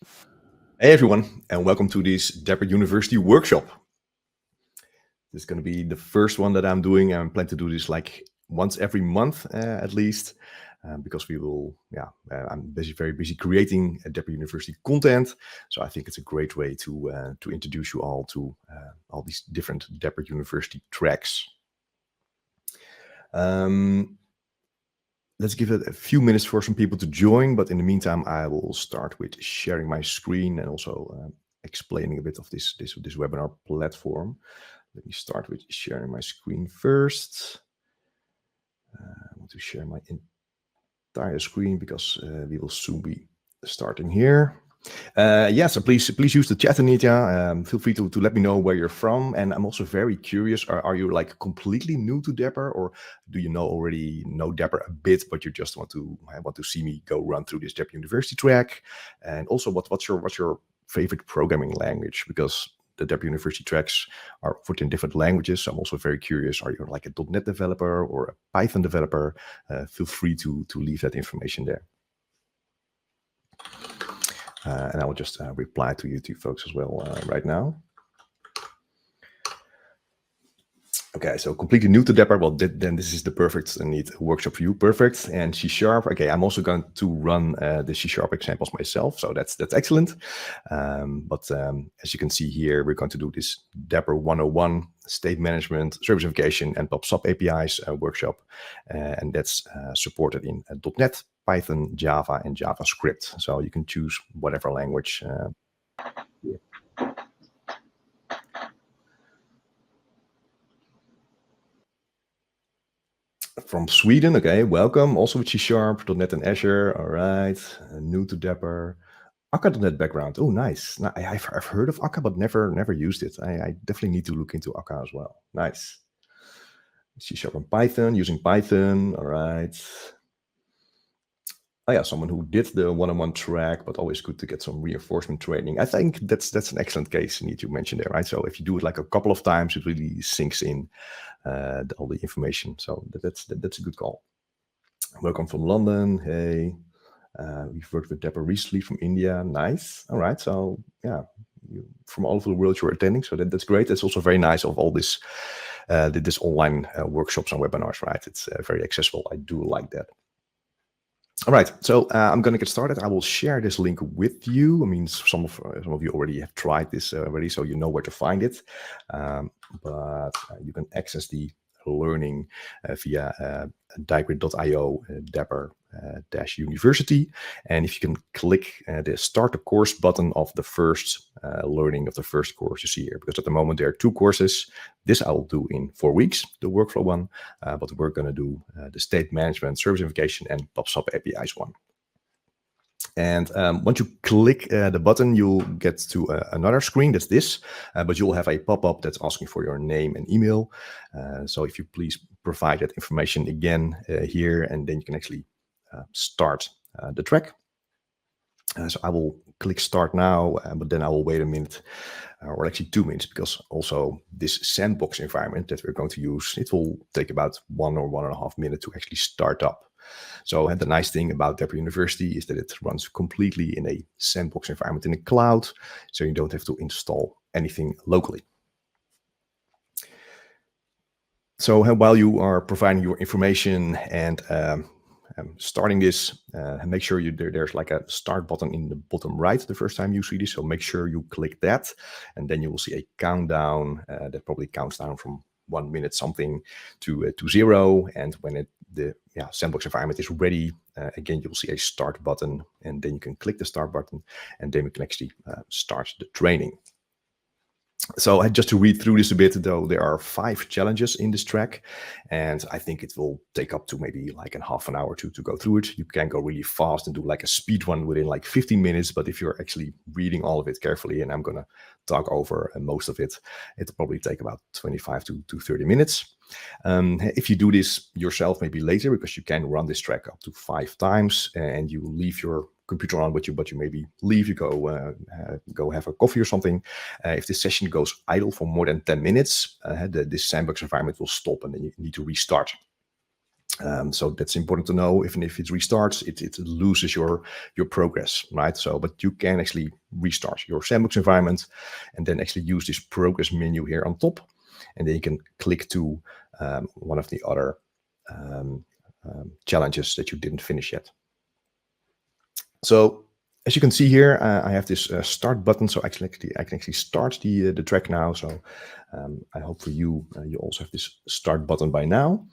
Hey everyone, and welcome to this Dapr University workshop. This is going to be the first one that I'm doing. I plan to do this like once every month at least, because I'm very busy creating Dapr University content. So I think it's a great way to introduce you all to all these different Dapr University tracks. Let's give it a few minutes for some people to join, but in the meantime, I will start with sharing my screen and also explaining a bit of this webinar platform. Let me start with sharing my screen first. I want to share my entire screen because we will soon be starting here. So please use the chat, Anitya. Feel free to let me know where you're from. And I'm also very curious, are you like completely new to Dapr, or do you already know Dapr a bit, but you just want to see me go run through this Dapr University track? And also what's your favorite programming language? Because the Dapr University tracks are 14 different languages. So I'm also very curious, are you like a .NET developer or a Python developer? Feel free to leave that information there. And I will just reply to you two folks as well right now. Okay, so completely new to Dapr. Well, then this is the perfect and neat workshop for you. Perfect. And C#. Okay, I'm also going to run the C# examples myself, so that's excellent. But as you can see here, we're going to do this Dapr 101 state management, service invocation, and PubSub APIs workshop, and that's supported in .NET, Python, Java, and JavaScript. So you can choose whatever language. From Sweden, okay, welcome. Also with C#, .NET and Azure, all right. New to Dapr. Akka.NET background, oh nice. Now, I've heard of Akka, but never used it. I definitely need to look into Akka as well. Nice. C# and Python, using Python, all right. Oh yeah, someone who did the one-on-one track, but always good to get some reinforcement training. I think that's an excellent case you need to mention there, right? So if you do it like a couple of times, it really sinks in all the information. So that's a good call. Welcome from London. Hey, we've worked with Dapr recently from India. Nice. All right. So yeah, from all over the world you're attending. So that's great. That's also very nice of all this this online workshops and webinars, right? It's very accessible. I do like that. All right, so I'm going to get started. I will share this link with you. I mean, some of you already have tried this already, so you know where to find it. But you can access the learning via digrid.io Dapr-university. And if you can click the start the course button of the first learning of the first course you see here, because at the moment there are 2 courses. This I will do in 4 weeks, the workflow one, but we're going to do the state management, service invocation, and PubSub APIs one. And once you click the button, you'll get to another screen. That's this, but you'll have a pop-up that's asking for your name and email. So if you please provide that information again here, and then you can actually start the track. So I will click start now, but then I will wait a minute, or actually 2 minutes, because also this sandbox environment that we're going to use, it will take about 1 or 1.5 minutes to actually start up. So the nice thing about Dapr University is that it runs completely in a sandbox environment in the cloud, so you don't have to install anything locally. So while you are providing your information and starting this, make sure there's like a start button in the bottom right the first time you see this. So make sure you click that, and then you will see a countdown that probably counts down from 1 minute something to 0. And when the sandbox environment is ready, again, you'll see a start button, and then you can click the start button, and then we can actually start the training. So just to read through this a bit, though, there are 5 challenges in this track, and I think it will take up to maybe like a half an hour to go through it. You can go really fast and do like a speed one within like 15 minutes, but if you're actually reading all of it carefully, and I'm going to talk over most of it, it'll probably take about 25 to 30 minutes. If you do this yourself, maybe later, because you can run this track up to 5 times, and you leave your computer on with you, but you maybe leave, you go have a coffee or something. If this session goes idle for more than 10 minutes, this sandbox environment will stop, and then you need to restart. So that's important to know. Even if it restarts, it loses your progress, right? So, but you can actually restart your sandbox environment and then actually use this progress menu here on top. And then you can click to one of the other challenges that you didn't finish yet. So as you can see here, I have this start button. So actually, I can actually start the track now. So I hope for you, you also have this start button by now.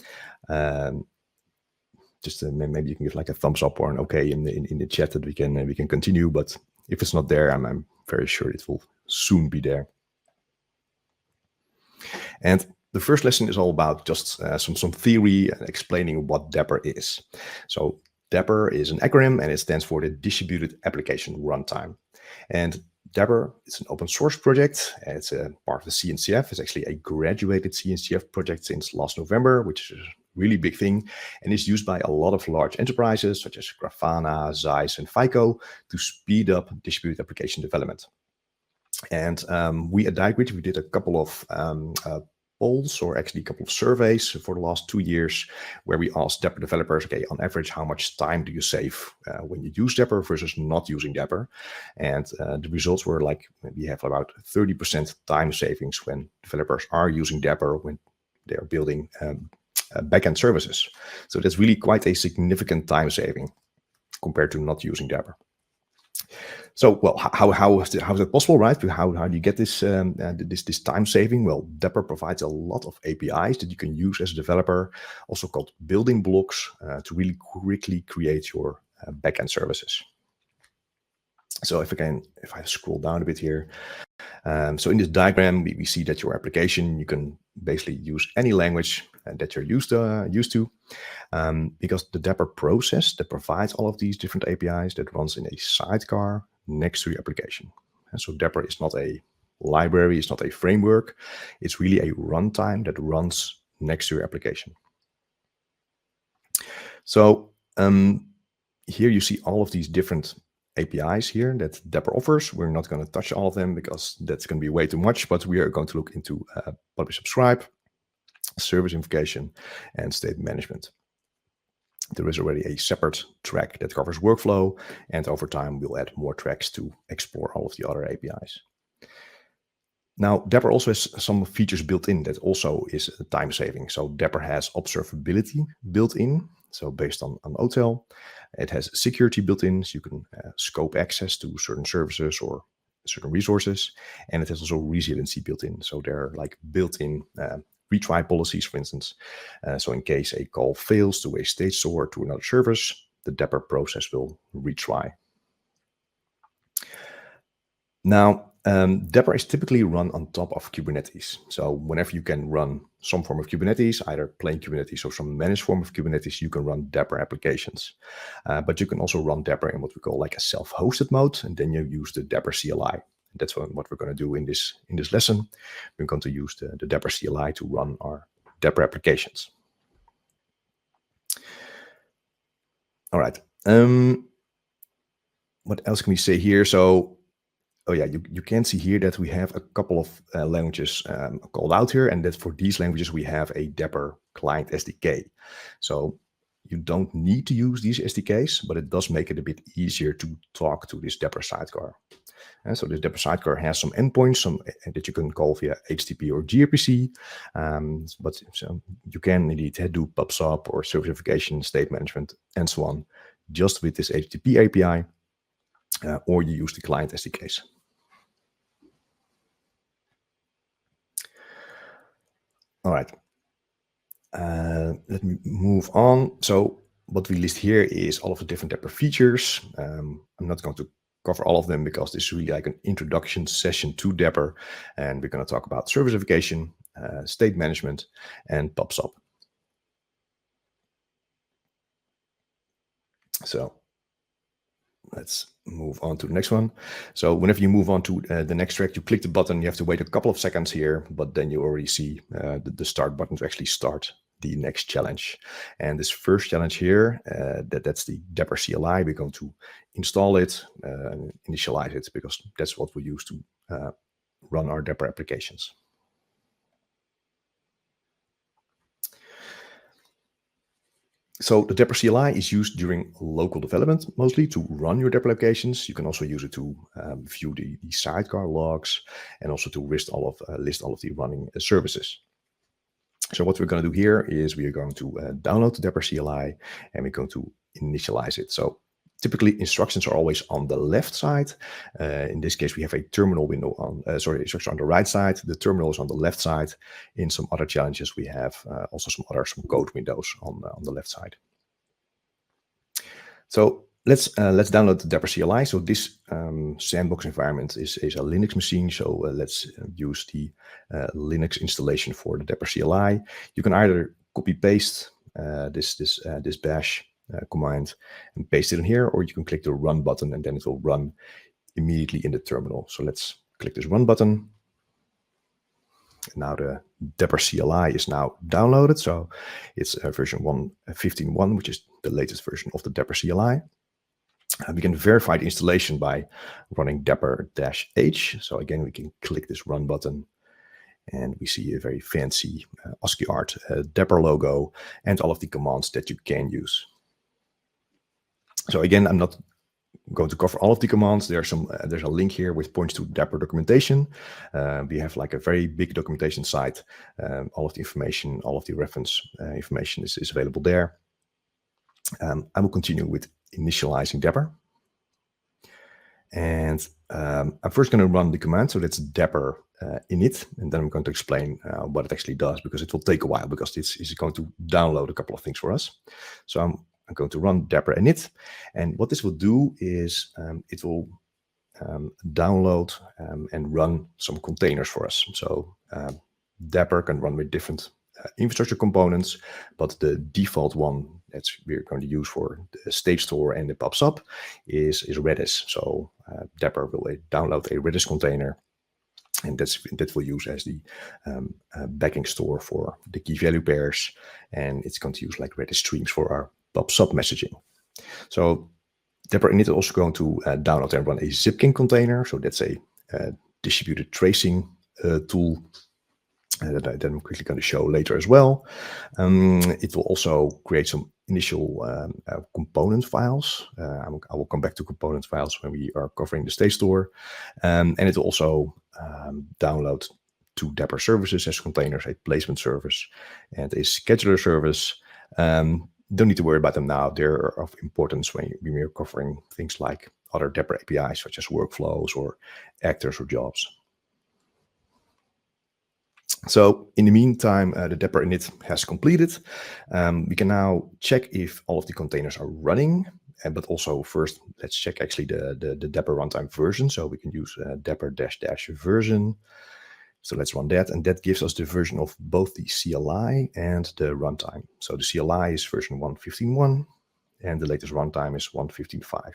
Just maybe you can give like a thumbs up or an okay in the chat that we can continue. But if it's not there, I'm very sure it will soon be there. And the first lesson is all about just some theory and explaining what Dapr is. So Dapr is an acronym and it stands for the Distributed Application Runtime. And Dapr is an open source project. It's a part of the CNCF. It's actually a graduated CNCF project since last November, which is a really big thing, and is used by a lot of large enterprises such as Grafana, Zeiss, and FICO to speed up distributed application development. And we at Diagrid, we did a couple of polls, or actually a couple of surveys for the last 2 years, where we asked Dapr developers, okay, on average, how much time do you save when you use Dapr versus not using Dapr? And the results were like, we have about 30% time savings when developers are using Dapr when they are building backend services. So that's really quite a significant time saving compared to not using Dapr. So, well, how is that possible, right? How do you get this this time saving? Well, Dapr provides a lot of APIs that you can use as a developer, also called building blocks, to really quickly create your backend services. So if I scroll down a bit here, so in this diagram, we see that your application, you can basically use any language that you're used to, because the Dapr process that provides all of these different APIs that runs in a sidecar next to your application. And so Dapr is not a library, it's not a framework, it's really a runtime that runs next to your application. So here you see all of these different APIs here that Dapr offers. We're not going to touch all of them because that's going to be way too much, but we are going to look into publish subscribe, service invocation, and state management. There is already a separate track that covers workflow, and over time we'll add more tracks to explore all of the other APIs. Now, Dapr also has some features built in that also is time saving. So Dapr has observability built in, so based on OTel. It has security built in, so you can scope access to certain services or certain resources. And it has also resiliency built in. So there are like built-in retry policies, for instance. So in case a call fails to a state store or to another service, the Dapr process will retry. Now, Dapr is typically run on top of Kubernetes. So whenever you can run some form of Kubernetes, either plain Kubernetes or some managed form of Kubernetes, you can run Dapr applications. But you can also run Dapr in what we call like a self-hosted mode, and then you use the Dapr CLI. That's what we're going to do in this lesson. We're going to use the Dapr CLI to run our Dapr applications. All right. What else can we say here? So, oh yeah, you can see here that we have a couple of languages called out here, and that for these languages we have a Dapr client SDK. So you don't need to use these SDKs, but it does make it a bit easier to talk to this Dapr sidecar. And so this Dapr sidecar has some endpoints, that you can call via HTTP or gRPC, but so you can indeed do pub/sub or service invocation, state management, and so on, just with this HTTP API, or you use the client SDKs. All right, let me move on. So what we list here is all of the different Dapr features. I'm not going to cover all of them because this is really like an introduction session to Dapr, and we're going to talk about service invocation, state management, and pub/sub. So let's move on to the next one. So whenever you move on to the next track, you click the button, you have to wait a couple of seconds here, but then you already see the start button to actually start the next challenge. And this first challenge here, that's the Dapr CLI. We're going to install it and initialize it because that's what we use to run our Dapr applications. So the Dapr CLI is used during local development, mostly to run your Dapr applications. You can also use it to view the sidecar logs and also to list all of the running services. So what we're going to do here is we are going to download the Dapr CLI and we're going to initialize it. So typically instructions are always on the left side. In this case, we have a terminal window on, instructions on the right side. The terminal is on the left side. In some other challenges, we have also some code windows on the left side. So let's download the Dapr CLI. So this sandbox environment is a Linux machine. So let's use the Linux installation for the Dapr CLI. You can either copy paste this bash command and paste it in here, or you can click the run button and then it will run immediately in the terminal. So let's click this run button. Now the Dapr CLI is now downloaded. So it's version 1.15.1, which is the latest version of the Dapr CLI. We can verify the installation by running dapr-h. So again, we can click this run button and we see a very fancy ASCII art Dapr logo and all of the commands that you can use. So again, I'm not going to cover all of the commands. There's a link here which points to Dapr documentation. We have like a very big documentation site. All of the information, all of the reference information is available there. I will continue with initializing Dapr. And I'm first going to run the command. So that's Dapr init. And then I'm going to explain what it actually does, because it will take a while, because this is going to download a couple of things for us. So I'm going to run Dapr init. And what this will do is it will download and run some containers for us. So Dapr can run with different infrastructure components, but the default one that we're going to use for the state store and it pops up is Redis. So Dapr will download a Redis container, and that we'll use as the backing store for the key value pairs, and it's going to use like Redis streams for our pops up messaging. So Dapr init is also going to download and run a Zipkin container. So that's a distributed tracing tool that I'm quickly going to show later as well. It will also create some initial component files. I will come back to component files when we are covering the state store. And it will also download two Dapr services as containers, a placement service and a scheduler service. Don't need to worry about them now. They're of importance when we are covering things like other Dapr APIs, such as workflows or actors or jobs. So in the meantime, the Dapr init has completed. We can now check if all of the containers are running, but also first, let's check actually the Dapr runtime version. So we can use dapr-version. So let's run that, and that gives us the version of both the CLI and the runtime. So the CLI is version 1.15.1, and the latest runtime is 1.15.5.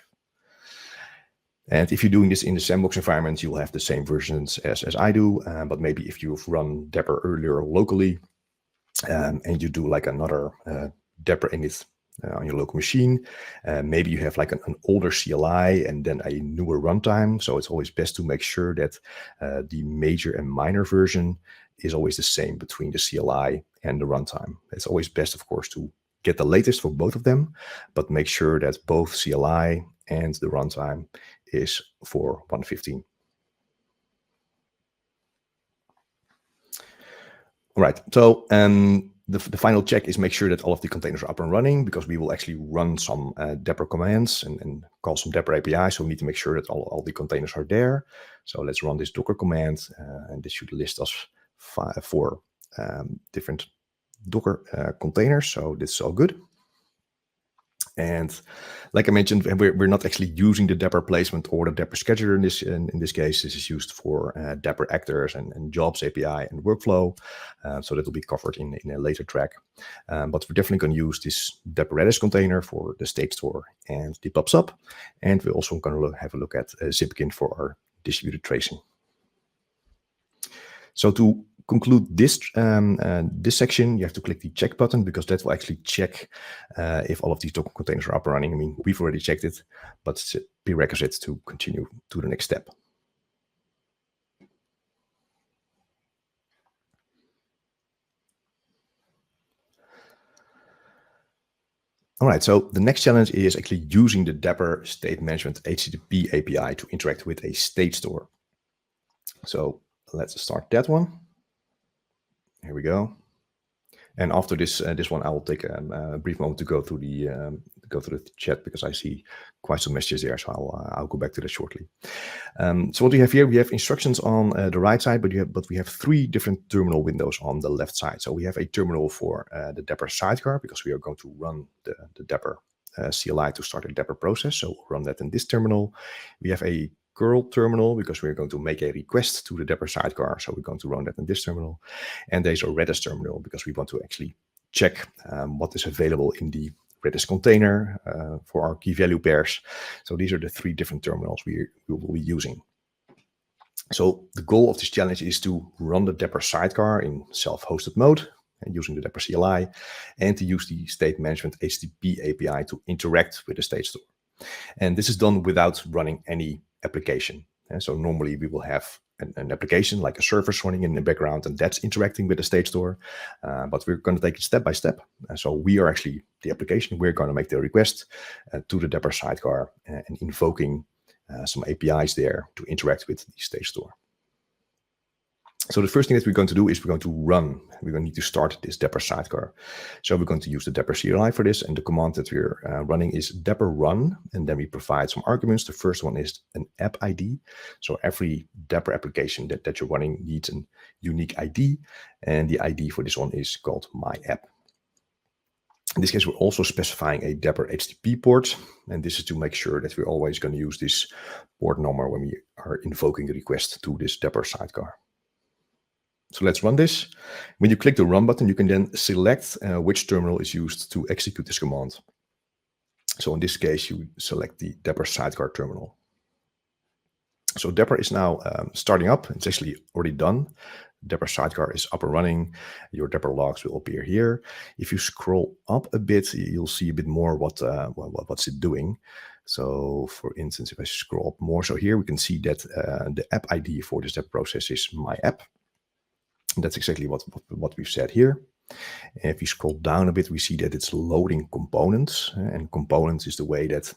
And if you're doing this in the sandbox environment, you'll have the same versions as I do. But maybe if you've run Dapr earlier locally, and you do like another Dapr init on your local machine, maybe you have like an older CLI and then a newer runtime. So it's always best to make sure that the major and minor version is always the same between the CLI and the runtime. It's always best, of course, to get the latest for both of them, but make sure that both CLI and the runtime is for 1.15. All right, so the final check is make sure that all of the containers are up and running, because we will actually run some Dapr commands and call some Dapr API. So we need to make sure that all the containers are there. So let's run this Docker command, and this should list us four different Docker containers. So this is all good. And like I mentioned, we're not actually using the Dapr placement or the Dapr scheduler in this case. This is used for Dapr actors and jobs API and workflow. So that will be covered in a later track. But we're definitely going to use this Dapr Redis container for the state store and the pops up. And we're also going to have a look at Zipkin for our distributed tracing. So to conclude this section, you have to click the check button, because that will actually check if all of these Docker containers are up and running. I mean, we've already checked it, but it's a prerequisite to continue to the next step. All right, so the next challenge is actually using the Dapr State Management HTTP API to interact with a state store. So let's start that one. Here we go. And after this one, I will take a brief moment to go through the chat because I see quite some messages there. So I'll go back to that shortly. So what we have here, we have instructions on the right side, but we have three different terminal windows on the left side. So we have a terminal for the Dapr sidecar because we are going to run the Dapr CLI to start a Dapr process. So we'll run that in this terminal. We have a curl terminal because we're going to make a request to the Dapr sidecar. So we're going to run that in this terminal. And there's a Redis terminal because we want to actually check what is available in the Redis container for our key value pairs. So these are the three different terminals we will be using. So the goal of this challenge is to run the Dapr sidecar in self-hosted mode and using the Dapr CLI and to use the state management HTTP API to interact with the state store. And this is done without running any application. And so normally we will have an application like a service running in the background, and that's interacting with the state store. But we're going to take it step by step. So we are actually the application. We're going to make the request to the Dapr sidecar and invoking some APIs there to interact with the state store. So the first thing that we're going to do is we're going to need to start this Dapr sidecar. So we're going to use the Dapr CLI for this, and the command that we're running is Dapr run, and then we provide some arguments. The first one is an app ID. So every Dapr application that you're running needs a unique ID, and the ID for this one is called my app. In this case, we're also specifying a Dapr HTTP port, and this is to make sure that we're always going to use this port number when we are invoking the request to this Dapr sidecar. So let's run this. When you click the run button, you can then select which terminal is used to execute this command. So in this case, you select the Dapr sidecar terminal. So Dapr is now starting up. It's actually already done. Dapr sidecar is up and running. Your Dapr logs will appear here. If you scroll up a bit, you'll see a bit more what's it doing. So for instance, if I scroll up more, so here we can see that the app ID for this Dapr process is my app. That's exactly what we've said here. And if you scroll down a bit, we see that it's loading components, and components is the way that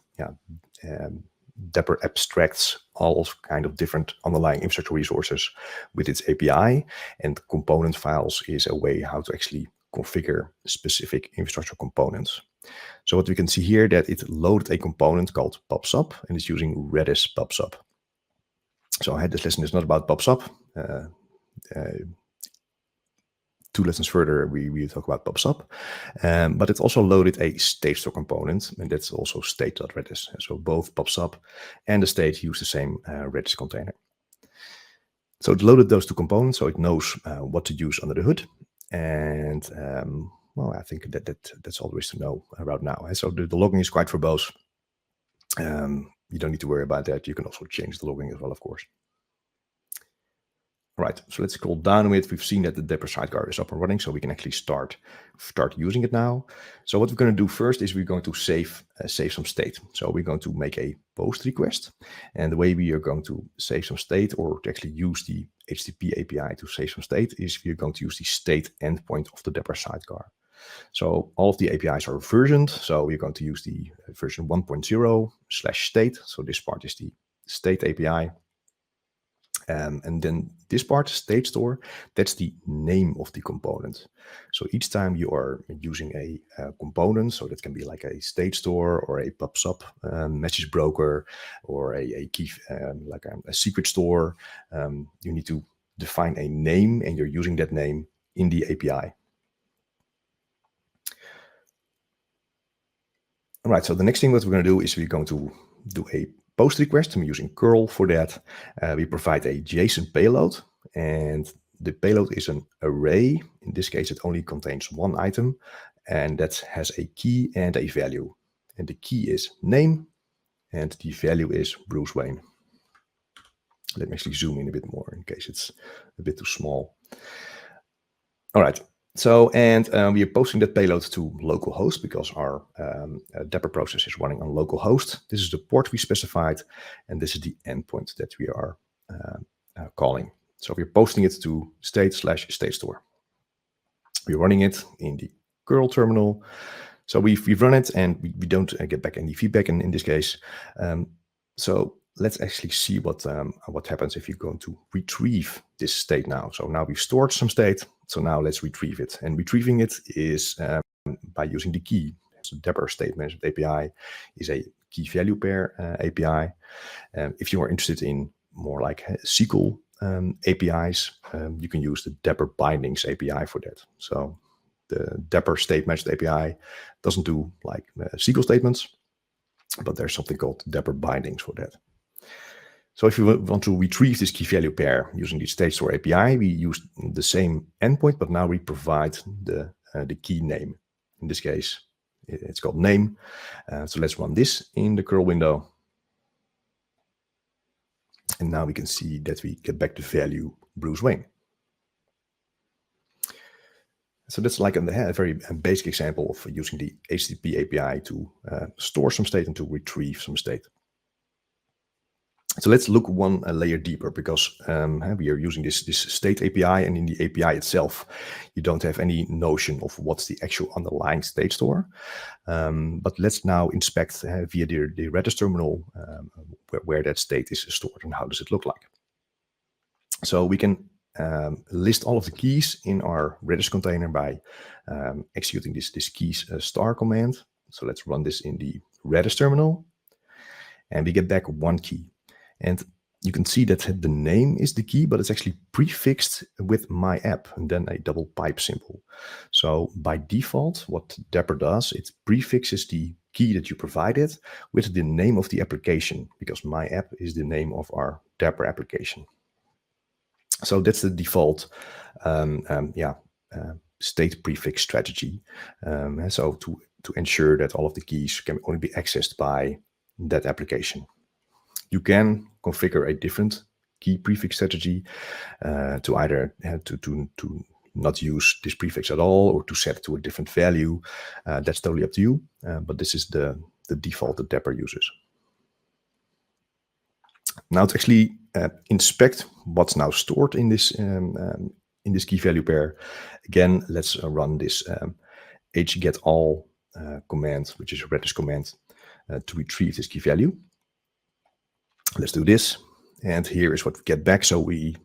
Dapr abstracts all kind of different underlying infrastructure resources with its API, and component files is a way how to actually configure specific infrastructure components. So what we can see here, that it loaded a component called PubSub, and it's using Redis PubSub. So this lesson is not about PubSub. 2 lessons further, we talk about PubSub, but it also loaded a state store component, and that's also state.redis. So both PubSub and the state use the same Redis container. So it loaded those 2 components, so it knows what to use under the hood. And well, I think that's all there is to know right now. So the logging is quite verbose. You don't need to worry about that. You can also change the logging as well, of course. Right, so let's scroll down a bit. We've seen that the Dapr sidecar is up and running, so we can actually start using it now. So what we're going to do first is we're going to save some state. So we're going to make a post request, and the way we are going to save some state, or to actually use the HTTP API to save some state, is we're going to use the state endpoint of the Dapr sidecar. So all of the APIs are versioned. So we're going to use the version 1.0/state. So this part is the state API. And then this part, state store, that's the name of the component. So each time you are using a component, so that can be like a state store or a PubSub message broker or a key, like a secret store, you need to define a name, and you're using that name in the API. All right, so the next thing that we're going to do is we're going to do a post request. I'm using curl for that. We provide a JSON payload, and the payload is an array. In this case, it only contains 1 item, and that has a key and a value. And the key is name, and the value is Bruce Wayne. Let me actually zoom in a bit more in case it's a bit too small. All right. So, and we are posting that payload to localhost because our Dapr process is running on localhost. This is the port we specified, and this is the endpoint that we are calling. So we're posting it to state/state store. We're running it in the curl terminal. So we've run it and we don't get back any feedback in this case. So let's actually see what happens if you're going to retrieve this state now. So now we've stored some state. So now let's retrieve it. And retrieving it is by using the key. So Dapr State Management API is a key value pair API. If you are interested in more like SQL APIs, you can use the Dapr Bindings API for that. So the Dapr State Management API doesn't do like SQL statements, but there's something called Dapr Bindings for that. So if you want to retrieve this key value pair using the state store API, we use the same endpoint, but now we provide the key name. In this case, it's called name. So let's run this in the curl window. And now we can see that we get back the value Bruce Wayne. So that's like a very basic example of using the HTTP API to store some state and to retrieve some state. So let's look one layer deeper, because we are using this state API, and in the API itself, you don't have any notion of what's the actual underlying state store. But let's now inspect via the Redis terminal where that state is stored and how does it look like. So we can list all of the keys in our Redis container by executing this keys star command. So let's run this in the Redis terminal, and we get back one key. And you can see that the name is the key, but it's actually prefixed with my app and then a double pipe symbol. So by default, what Dapr does, it prefixes the key that you provided with the name of the application, because my app is the name of our Dapr application. So that's the default state prefix strategy. So to ensure that all of the keys can only be accessed by that application. You can configure a different key prefix strategy to either to not use this prefix at all, or to set it to a different value. That's totally up to you. But this is the default that Dapr uses. Now to actually inspect what's now stored in this key value pair, again, let's run this hgetAll command, which is a Redis command, to retrieve this key value. Let's do this, and here is what we get back. So we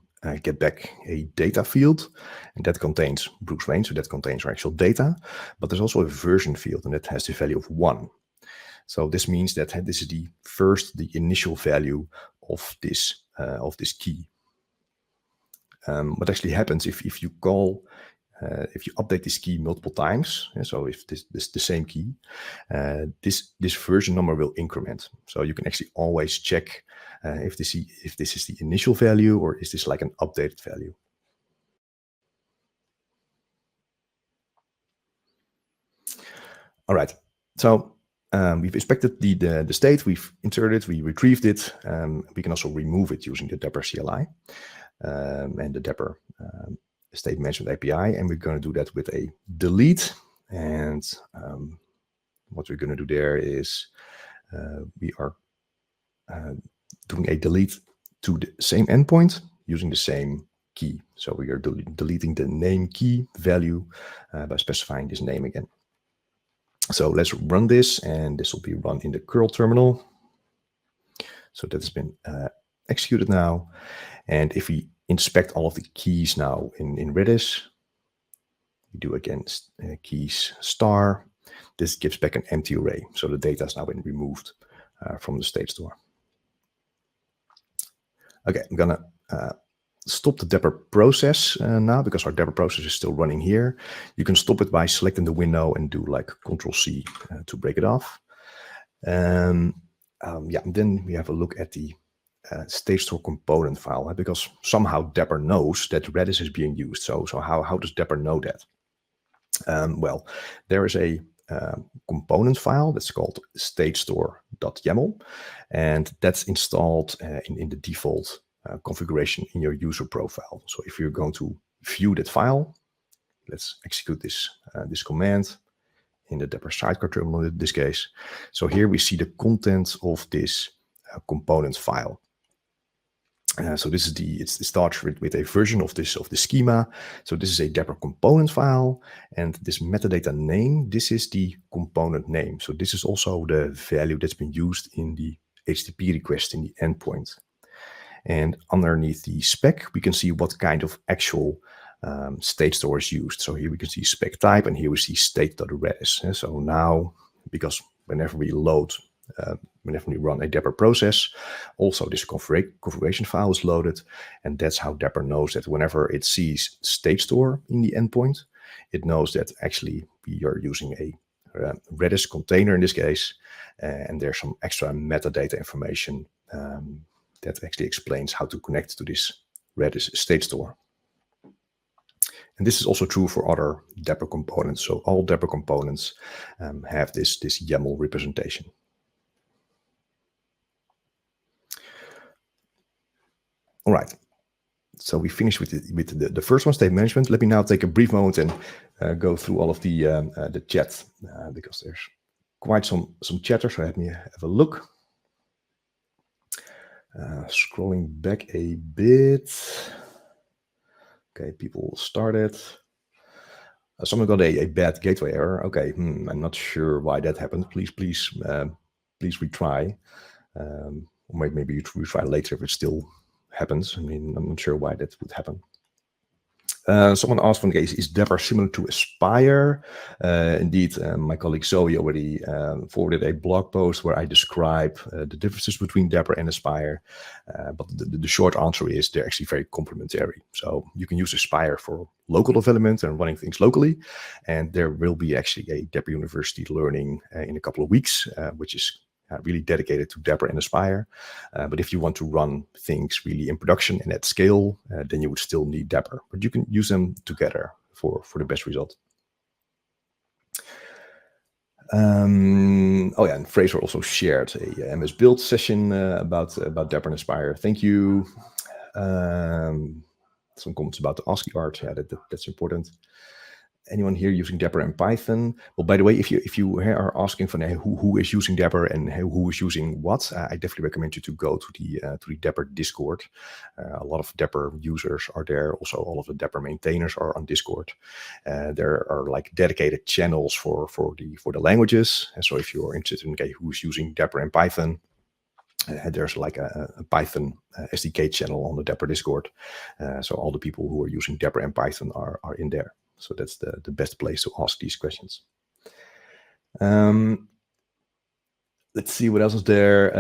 get back a data field, and that contains Bruce Wayne, so that contains our actual data, but there's also a version field, and that has the value of 1. So this means that this is the initial value of this key. What actually happens if you call, if you update this key multiple times, so if this the same key, this version number will increment. So you can actually always check if this is the initial value, or is this like an updated value. All right, so we've inspected the state, we've inserted, we retrieved it. We can also remove it using the Dapr CLI and the Dapr State Management API, and we're going to do that with a delete. And what we're going to do there is we are doing a delete to the same endpoint using the same key. So we are deleting the name key value by specifying this name again. So let's run this, and this will be run in the curl terminal. So that's been executed now. And if we inspect all of the keys now in Redis, we do again keys star. This gives back an empty array. So the data has now been removed from the state store. Okay, I'm gonna stop the Dapr process now, because our Dapr process is still running here. You can stop it by selecting the window and do like Control-C to break it off. Then we have a look at the state store component file, because somehow Dapr knows that Redis is being used. So how does Dapr know that? Well, there is a component file that's called statestore.yaml, and that's installed in the default configuration in your user profile. So if you're going to view that file, let's execute this command in the Dapr sidecar terminal in this case. So here we see the contents of this component file. So this is it starts with a version of the schema. So this is a Dapr component file, and this metadata name, this is the component name. So this is also the value that's been used in the HTTP request in the endpoint. And underneath the spec, we can see what kind of actual state store is used. So here we can see spec type, and here we see state.redis. So now, because whenever we load, whenever we run a Dapr process, also this configuration file is loaded, and that's how Dapr knows that whenever it sees state store in the endpoint, it knows that actually we are using a Redis container in this case, and there's some extra metadata information that actually explains how to connect to this Redis state store. And this is also true for other Dapr components. So all Dapr components have this YAML representation. All right. So we finished with the first one, state management. Let me now take a brief moment and go through all of the chat because there's quite some chatter. So let me have a look. Scrolling back a bit. Okay, people started. Someone got a bad gateway error. Okay, I'm not sure why that happened. Please retry. Or maybe you retry later if it still happens. I mean, I'm not sure why that would happen. Someone asked from the case, is Dapr similar to Aspire? Indeed, my colleague Zoe already forwarded a blog post where I describe the differences between Dapr and Aspire. But the short answer is they're actually very complementary. So you can use Aspire for local development and running things locally. And there will be actually a Dapr University learning in a couple of weeks, which is really dedicated to Dapr and Aspire. But if you want to run things really in production and at scale, then you would still need Dapr. But you can use them together for the best result. Oh yeah, and Fraser also shared a MS Build session about Dapr and Aspire. Thank you. Some comments about the ASCII art. Yeah, that's important. Anyone here using Dapr and Python? Well, by the way, if you are asking for who is using Dapr and who is using what, I definitely recommend you to go to the Dapr Discord. A lot of Dapr users are there. Also, all of the Dapr maintainers are on Discord. There are like dedicated channels for the languages. And so, if you're interested in who's using Dapr and Python, there's like a Python SDK channel on the Dapr Discord. So all the people who are using Dapr and Python are in there. So that's the best place to ask these questions. Let's see what else is there.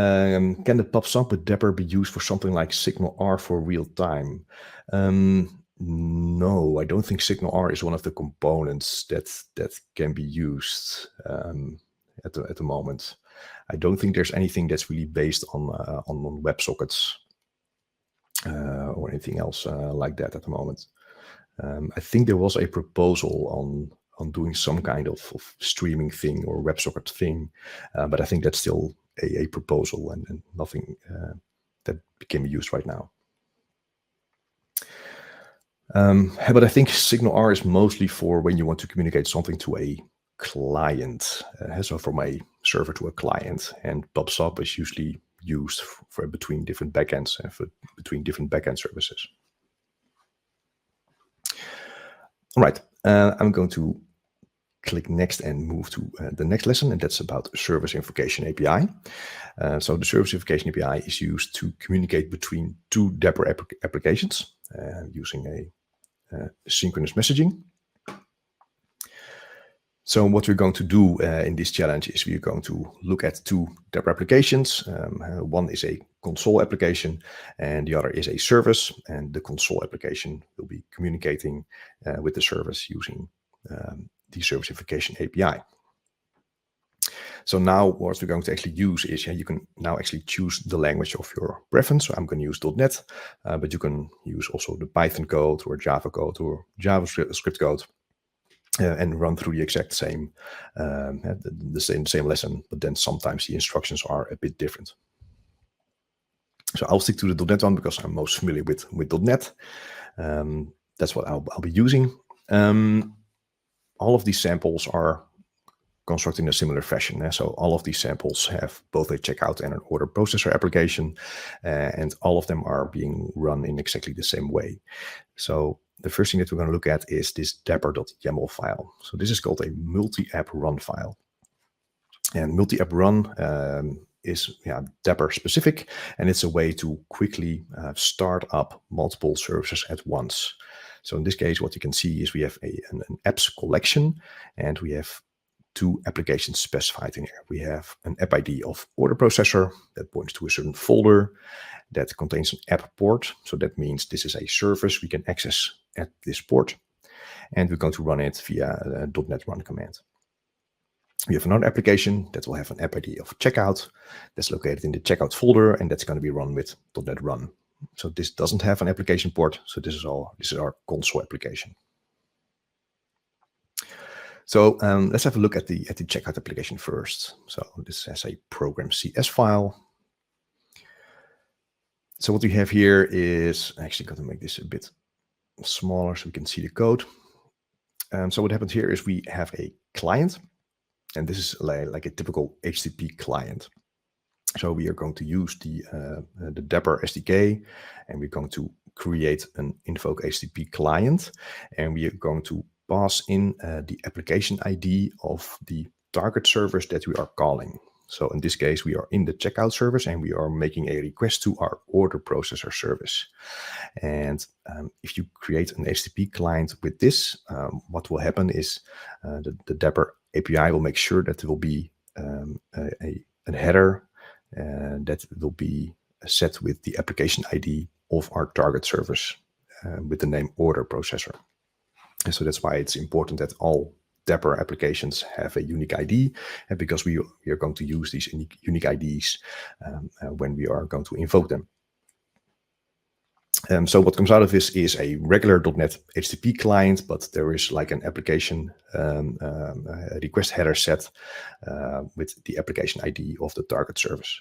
Can the PubSub with Dapr be used for something like SignalR for real time? No, I don't think SignalR is one of the components that can be used at the moment. I don't think there's anything that's really based on WebSockets or anything else like that at the moment. I think there was a proposal on doing some kind of streaming thing or WebSocket thing, but I think that's still a proposal and nothing that can be used right now. But I think SignalR is mostly for when you want to communicate something to a client, so from a server to a client, and PubSub is usually used for between different backends and between different backend services. All right, I'm going to click next and move to the next lesson, and that's about Service Invocation API. So the Service Invocation API is used to communicate between two Dapr applications using a synchronous messaging. So what we're going to do in this challenge is we're going to look at two Dapr applications. One is a console application and the other is a service. And the console application will be communicating with the service using the Service Invocation API. So now what we're going to actually use is you can now actually choose the language of your preference. So I'm going to use .NET, but you can use also the Python code or Java code or JavaScript code. And run through the exact same, the same lesson, but then sometimes the instructions are a bit different. So I'll stick to the .NET one because I'm most familiar with .NET. That's what I'll be using. All of these samples are constructed in a similar fashion. So all of these samples have both a checkout and an order processor application, and all of them are being run in exactly the same way. So the first thing that we're going to look at is this dapr.yaml file. So this is called a multi-app run file. And multi-app run is Dapr specific, and it's a way to quickly start up multiple services at once. So in this case, what you can see is we have an apps collection, and we have two applications specified in here. We have an app ID of order processor that points to a certain folder that contains an app port. So that means this is a service we can access at this port, and we're going to run it via .NET run command. We have another application that will have an app ID of checkout that's located in the checkout folder, and that's going to be run with .NET run. So this doesn't have an application port. So this is our console application. So let's have a look at the checkout application first. So this has a program CS file. So what we have here is, I'm actually going to make this a bit smaller so we can see the code. So what happens here is we have a client, and this is like a typical HTTP client. So we are going to use the Dapr SDK, and we're going to create an invoke HTTP client, and we are going to pass in the application ID of the target service that we are calling. So in this case, we are in the checkout service, and we are making a request to our order processor service. And if you create an HTTP client with this, what will happen is the Dapr API will make sure that there will be a header that will be set with the application ID of our target service with the name order processor. And so that's why it's important that all Dapr applications have a unique ID, and because we are going to use these unique IDs when we are going to invoke them. So what comes out of this is a regular .NET HTTP client, but there is like an application request header set with the application ID of the target service.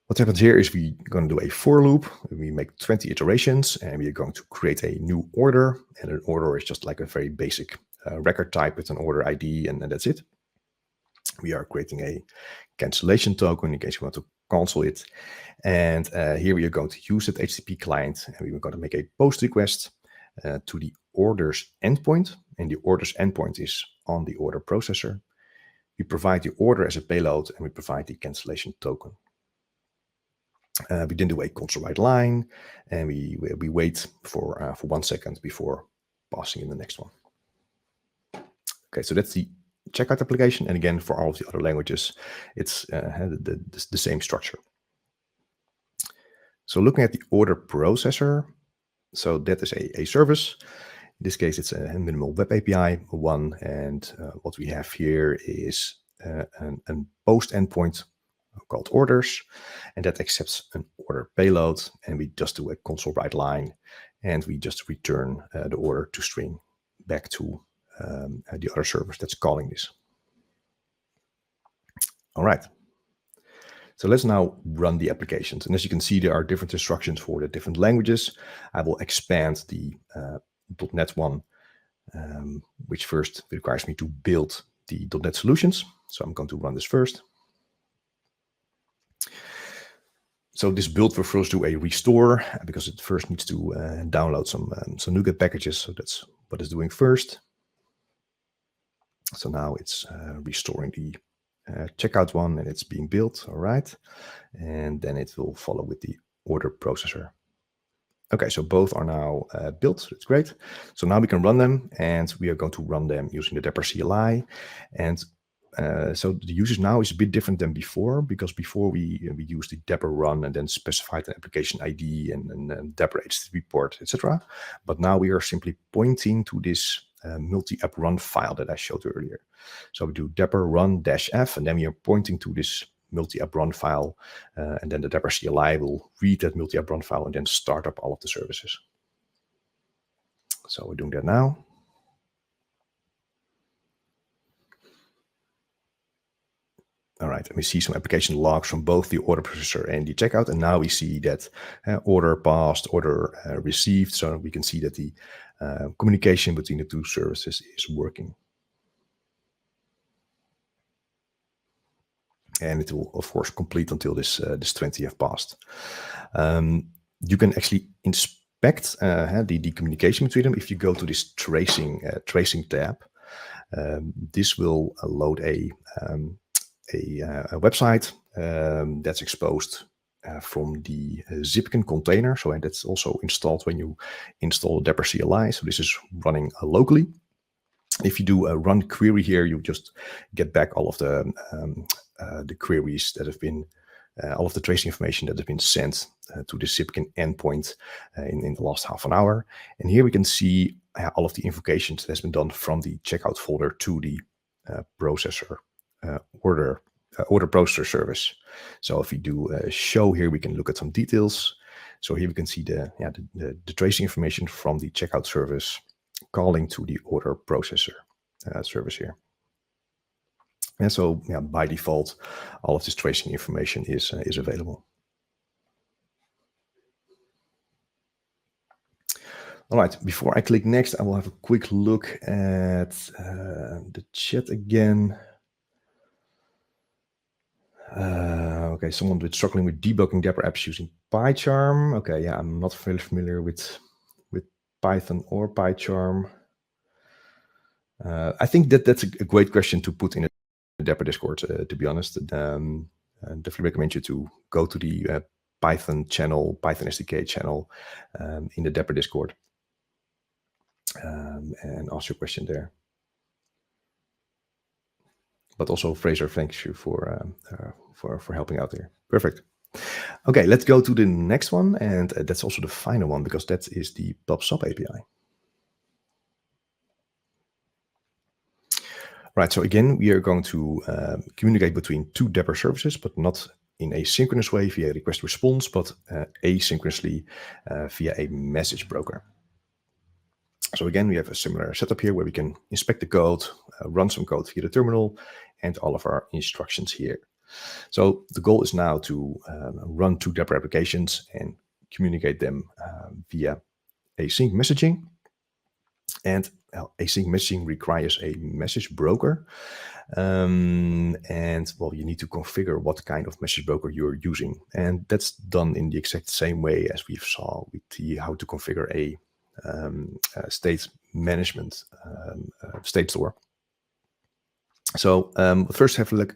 What happens here is we're going to do a for loop. We make 20 iterations, and we are going to create a new order. And an order is just like a very basic record type with an order ID, and that's it. We are creating a cancellation token in case we want to cancel it. And here we are going to use that HTTP client, and we are going to make a post request to the orders endpoint. And the orders endpoint is on the order processor. We provide the order as a payload, and we provide the cancellation token. We then do a console write line, and we wait for 1 second before passing in the next one. Okay, so that's the checkout application. And again, for all of the other languages, it's the same structure. So looking at the order processor, so that is a service. In this case, it's a minimal web API one. And what we have here is a post endpoint called orders, and that accepts an order payload, and we just do a console write line, and we just return the order to string back to the other service that's calling this. All right. So let's now run the applications. And as you can see, there are different instructions for the different languages. I will expand the .NET one, which first requires me to build the .NET solutions. So I'm going to run this first. So this build will first do a restore because it first needs to download some NuGet packages. So that's what it's doing first. So now it's restoring the checkout one, and it's being built. All right. And then it will follow with the order processor. Okay, so both are now built. That's great. So now we can run them, and we are going to run them using the Dapr CLI. And so the usage now is a bit different than before, because before we used the Dapr run and then specified the application ID and Dapr HTTP port, etc. But now we are simply pointing to this multi-app run file that I showed earlier. So we do Dapr run-f, and then we are pointing to this multi-app run file, and then the Dapr CLI will read that multi-app run file and then start up all of the services. So we're doing that now. All right, and we see some application logs from both the order processor and the checkout, and now we see that order passed, order received, so we can see that the communication between the two services is working. and it will of course complete until this 20 have passed. You can actually inspect the communication between them if you go to this tracing tab. This will load a website that's exposed from the Zipkin container. So that's also installed when you install Dapr CLI. So this is running locally. If you do a run query here, you just get back all of the queries that have been, all of the tracing information that has been sent to the Zipkin endpoint in the last half an hour. And here we can see all of the invocations that has been done from the checkout folder to the processor order processor service. So if we do a show here, we can look at some details. So here we can see the tracing information from the checkout service calling to the order processor service here. And so by default, all of this tracing information is available. All right, before I click next, I will have a quick look at the chat again. Okay, someone with struggling with debugging Dapr apps using PyCharm. Okay, yeah, I'm not very familiar with Python or PyCharm. I think that's a great question to put in a Dapr Discord, to be honest. Definitely recommend you to go to the Python channel, Python SDK channel in the Dapr Discord and ask your question there. But also, Fraser, thanks you for helping out there. Perfect. Okay, let's go to the next one, and that's also the final one because that is the PubSub API. Right, so again, we are going to communicate between two Dapr services, but not in a synchronous way via request response, but asynchronously via a message broker. So again, we have a similar setup here where we can inspect the code, run some code via the terminal, and all of our instructions here. So the goal is now to run two Dapr applications and communicate them via async messaging. And async messaging requires a message broker. And well, you need to configure what kind of message broker you're using. And that's done in the exact same way as we saw with the how to configure a state management state store. So first have a look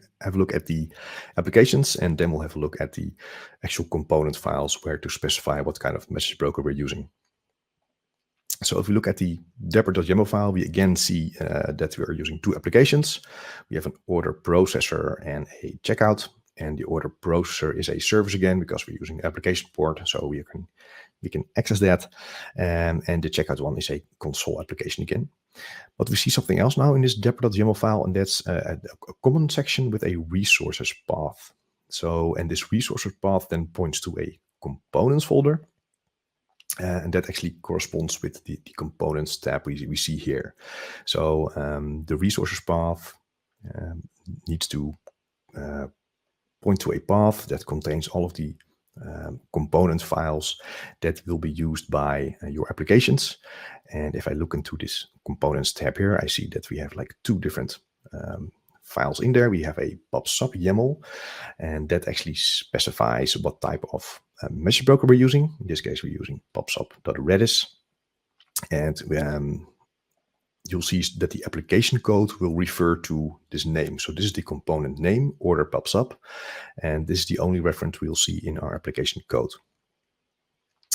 at the applications, and then we'll have a look at the actual component files where to specify what kind of message broker we're using. So if we look at the dapr.yaml file, we again see that we are using two applications. We have an order processor and a checkout, and the order processor is a service again because we're using the application port, so we can access that. And the checkout one is a console application again. But we see something else now in this dapr.yaml file, and that's a common section with a resources path. So, and this resources path then points to a components folder. And that actually corresponds with the components tab we see here. So the resources path needs to point to a path that contains all of the component files that will be used by your applications. And if I look into this components tab here, I see that we have like two different files in there. We have a PubSub YAML, and that actually specifies what type of message broker we're using. In this case, we're using pubsub.redis, and you'll see that the application code will refer to this name. So this is the component name, order PubSub, and this is the only reference we'll see in our application code.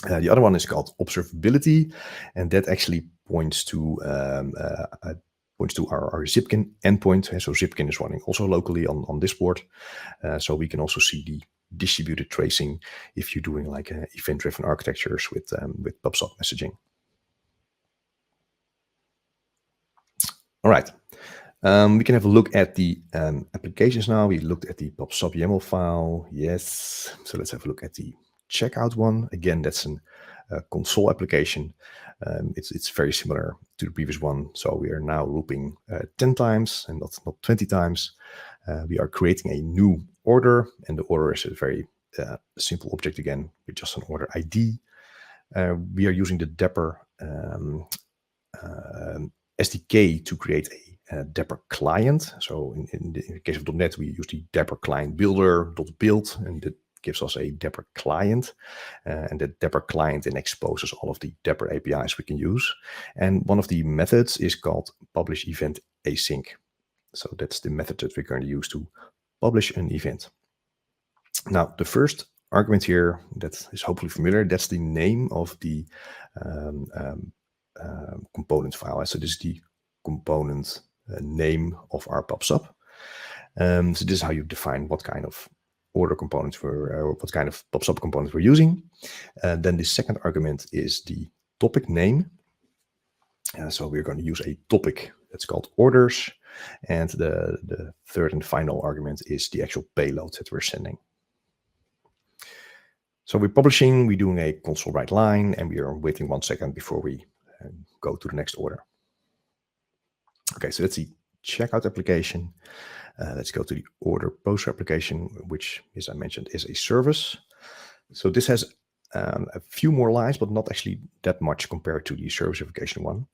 The other one is called observability, and that actually points to our Zipkin endpoint. So Zipkin is running also locally on this board, so we can also see the distributed tracing if you're doing like event-driven architectures with PubSub messaging. All right, we can have a look at the applications now. We looked at the PubSub YAML file. Yes, so let's have a look at the checkout one. Again, that's a console application. It's very similar to the previous one. So we are now looping 10 times and not 20 times. We are creating a new order, and the order is a very simple object again with just an order ID. We are using the Dapr SDK to create Dapr client. So in the case of .NET, we use the Dapr client builder.build, and that gives us a Dapr client. And the Dapr client then exposes all of the Dapr APIs we can use. And one of the methods is called publish event async. So that's the method that we're going to use to publish an event. Now, the first argument here that is hopefully familiar, that's the name of the component file. So this is the component name of our PubSub. So this is how you define what kind of order components or what kind of PubSub components we're using. Then the second argument is the topic name. So we're going to use a topic that's called orders. And the third and final argument is the actual payload that we're sending. So we're publishing, we're doing a console write line, and we are waiting 1 second before we go to the next order. Okay, so that's the checkout application. Let's go to the order poster application, which, as I mentioned, is a service. So this has a few more lines, but not actually that much compared to the service application one.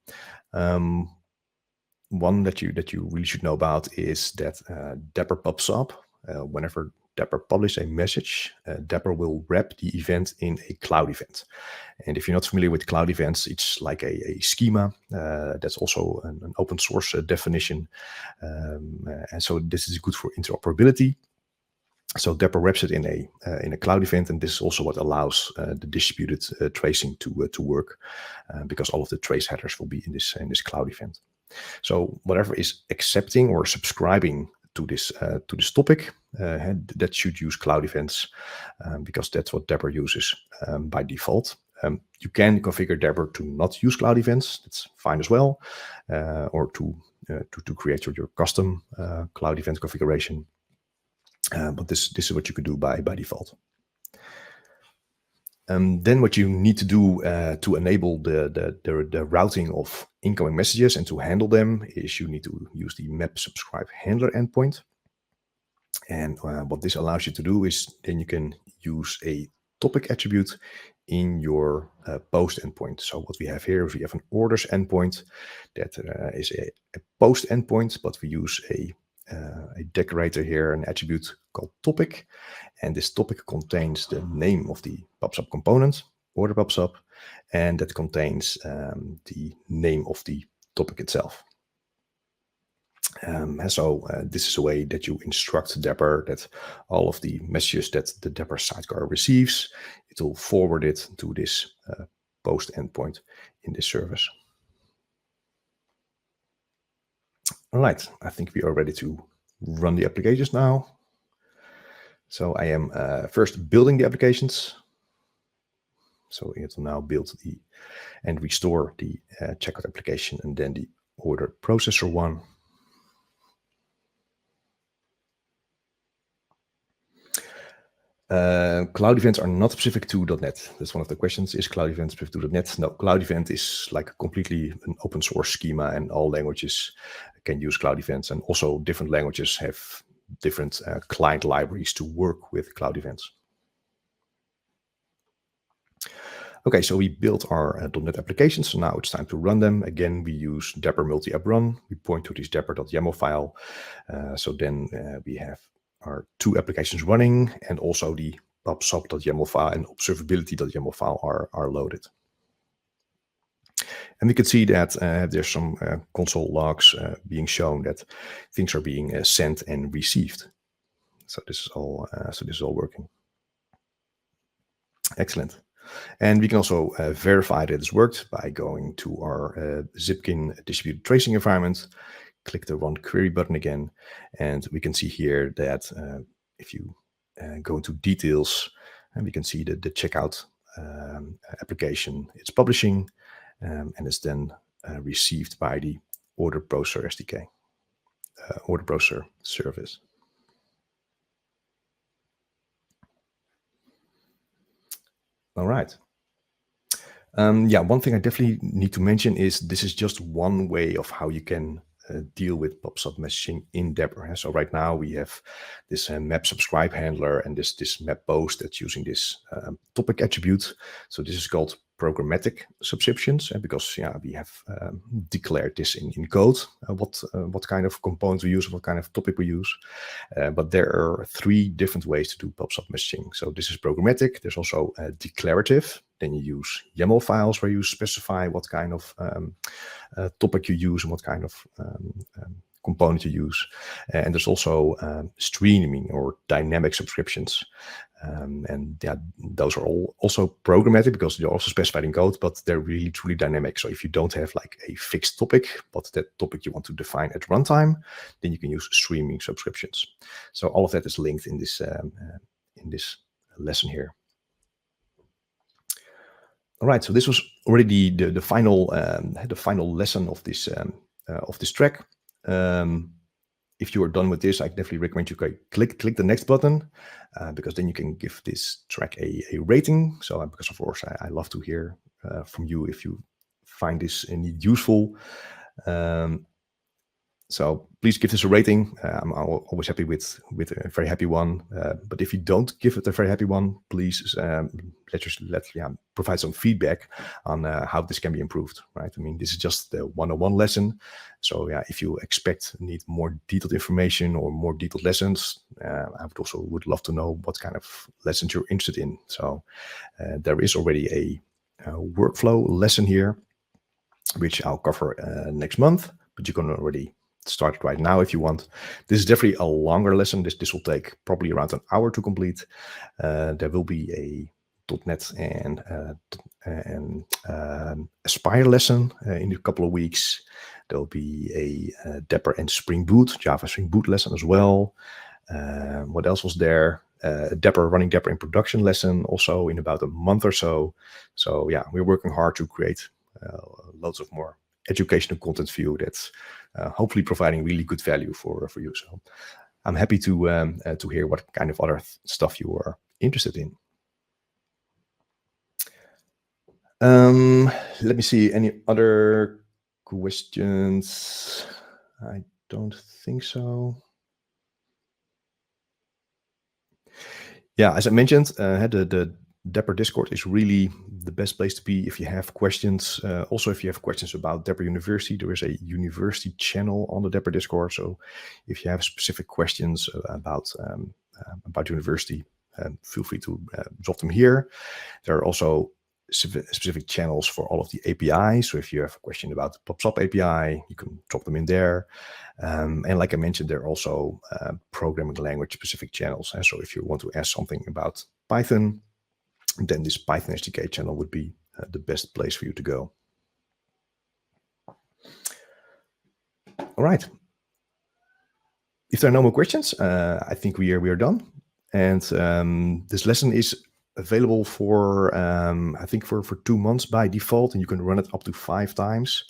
One that you really should know about is that Dapr PubSub, whenever Dapr publishes a message, Dapr will wrap the event in a cloud event. And if you're not familiar with cloud events, it's like a schema. That's also an open source definition. And so this is good for interoperability. So Dapr wraps it in a cloud event, and this is also what allows the distributed tracing to work, because all of the trace headers will be in this cloud event. So whatever is accepting or subscribing to this topic, that should use cloud events, because that's what Dapr uses by default. You can configure Dapr to not use cloud events. That's fine as well, or to create your custom cloud event configuration. But this is what you could do by default. Then what you need to do to enable the routing of incoming messages and to handle them is you need to use the map subscribe handler endpoint. And what this allows you to do is then you can use a topic attribute in your post endpoint. So what we have here is we have an orders endpoint that is a post endpoint, but we use a decorator here, an attribute called topic, and this topic contains the name of the PubSub component, order PubSub, and that contains the name of the topic itself. So this is a way that you instruct Dapr that all of the messages that the Dapr sidecar receives, it will forward it to this post endpoint in this service. All right, I think we are ready to run the applications now. So I am first building the applications. So it will now build and restore the checkout application and then the order processor one. Cloud events are not specific to .NET. That's one of the questions. Is cloud event specific to .NET? No, cloud event is like completely an open source schema, and all languages can use cloud events. And also different languages have different client libraries to work with cloud events. Okay, so we built our .NET applications. So now it's time to run them. Again, we use Dapr multi-app run. We point to this dapr.yaml file. So then we have our 2 applications running, and also the pubsub.yaml file and observability.yaml file are loaded. And we can see that there's some console logs being shown that things are being sent and received. So this is all working. Excellent. And we can also verify that it's worked by going to our Zipkin distributed tracing environment. Click the Run Query button again, and we can see here that if you go into details, and we can see the checkout application, it's publishing, and it's then received by the order processor SDK, order processor service. All right. Yeah, one thing I definitely need to mention is this is just one way of how you can deal with PubSub messaging in Dapr. So right now we have this map subscribe handler and this map post that's using this topic attribute. So this is called programmatic subscriptions, because we have declared this in code, what kind of component we use, what kind of topic we use. But there are 3 different ways to do pub/sub messaging. So this is programmatic. There's also declarative. Then you use YAML files where you specify what kind of topic you use and what kind of component you use. And there's also streaming or dynamic subscriptions. And yeah, those are all also programmatic because they're also specified in code, but they're really truly dynamic. So if you don't have like a fixed topic, but that topic you want to define at runtime, then you can use streaming subscriptions. So all of that is linked in this lesson here. All right, so this was already the final lesson of this track. If you are done with this, I definitely recommend you click the next button, because then you can give this track a rating. So because of course I love to hear from you if you find this indeed useful. So please give this a rating. I'm always happy with a very happy one. But if you don't give it a very happy one, please provide some feedback on how this can be improved. Right? I mean, this is just the 101 lesson. So yeah, if you need more detailed information or more detailed lessons, I would love to know what kind of lessons you're interested in. So there is already a workflow lesson here, which I'll cover next month. But you can already start it right now if you want. This is definitely a longer lesson. This will take probably around an hour to complete. There will be a .NET and Aspire lesson in a couple of weeks. There will be a Dapr and Spring Boot, Java Spring Boot lesson as well. What else was there? Running Dapr in production lesson also in about a month or so. So yeah, we're working hard to create loads of more educational content for you that's hopefully providing really good value for you. So I'm happy to hear what kind of other stuff you are interested in. Let me see, any other questions? I don't think so. Yeah, as I mentioned, the Dapr Discord is really the best place to be if you have questions. Also, if you have questions about Dapr University, there is a university channel on the Dapr Discord. So if you have specific questions about university, feel free to drop them here. There are also specific channels for all of the APIs. So if you have a question about the pub/sub API, you can drop them in there. And like I mentioned, there are also programming language specific channels. And so if you want to ask something about Python, then this Python SDK channel would be the best place for you to go. All right. If there are no more questions, I think we are done. And this lesson is available for, I think for 2 months by default, and you can run it up to 5 times.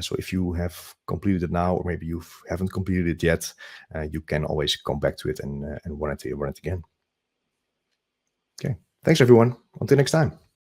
So if you have completed it now, or maybe you haven't completed it yet, you can always come back to it and run it again. Okay. Thanks, everyone. Until next time.